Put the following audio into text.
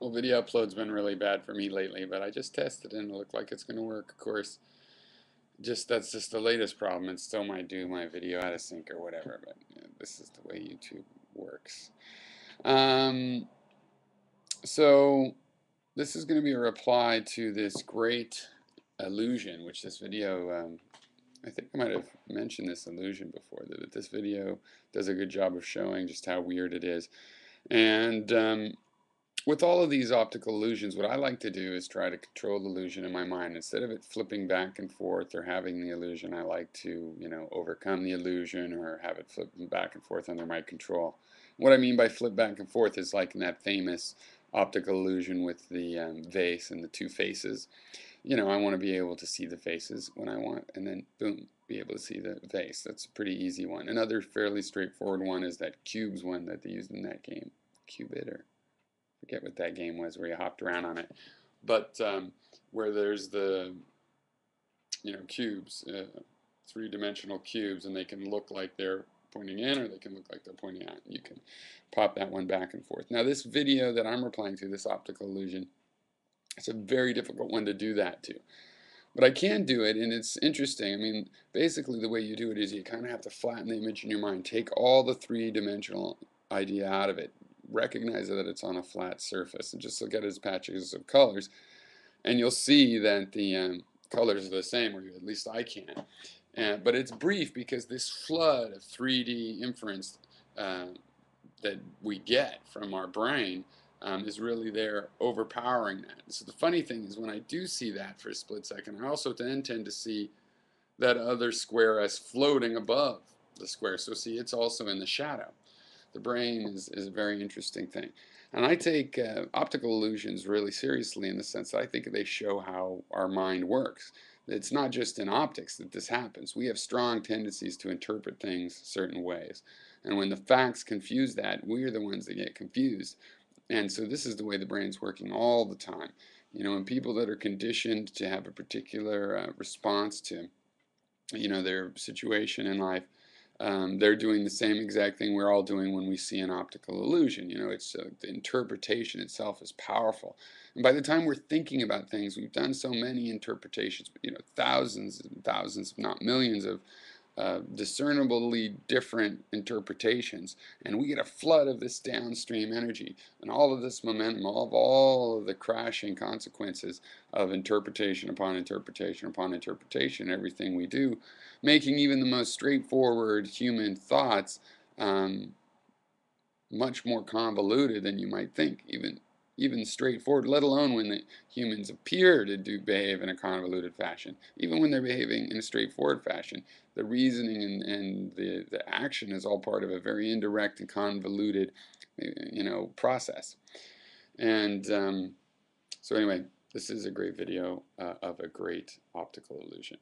Well, video upload's been really bad for me lately, but I just tested it and it looked like it's going to work. Of course, that's just the latest problem. It still might do my video out of sync or whatever, but this is the way YouTube works. Um, so this is going to be a reply to this great illusion, which this video, I think I might have mentioned this illusion before, that this video does a good job of showing just how weird it is. And with all of these optical illusions, what I like to do is try to control the illusion in my mind. Instead of it flipping back and forth or having the illusion, I like to, overcome the illusion or have it flip back and forth under my control. What I mean by flip back and forth is like in that famous optical illusion with the vase and the two faces. I want to be able to see the faces when I want, and then boom, be able to see the vase. That's a pretty easy one. Another fairly straightforward one is that cubes one that they used in that game, Cubit, or forget what that game was where you hopped around on it, but where there's the cubes, three-dimensional cubes, and they can look like they're pointing in or they can look like they're pointing out. You can pop that one back and forth. Now this video that I'm replying to, this optical illusion, it's a very difficult one to do that to. But I can do it, and it's interesting. I mean, basically the way you do it is you kind of have to flatten the image in your mind, take all the three-dimensional idea out of it, recognize that it's on a flat surface, and just look at it as patches of colors, and you'll see that the colors are the same, or at least I can. But it's brief because this flood of 3D inference that we get from our brain is really there overpowering that. So the funny thing is when I do see that for a split second, I also then tend to see that other square as floating above the square. So see, it's also in the shadow. The brain is a very interesting thing. And I take optical illusions really seriously in the sense that I think they show how our mind works. It's not just in optics that this happens. We have strong tendencies to interpret things certain ways. And when the facts confuse that, we're the ones that get confused. And so this is the way the brain's working all the time. And people that are conditioned to have a particular response to, their situation in life, they're doing the same exact thing we're all doing when we see an optical illusion. It's the interpretation itself is powerful. And by the time we're thinking about things, we've done so many interpretations, thousands and thousands, if not millions of discernibly different interpretations, and we get a flood of this downstream energy and all of this momentum, all of the crashing consequences of interpretation upon interpretation upon interpretation, everything we do, making even the most straightforward human thoughts much more convoluted than you might think, even straightforward, let alone when the humans appear to behave in a convoluted fashion. Even when they're behaving in a straightforward fashion, the reasoning and the action is all part of a very indirect and convoluted, process. And so anyway, this is a great video of a great optical illusion.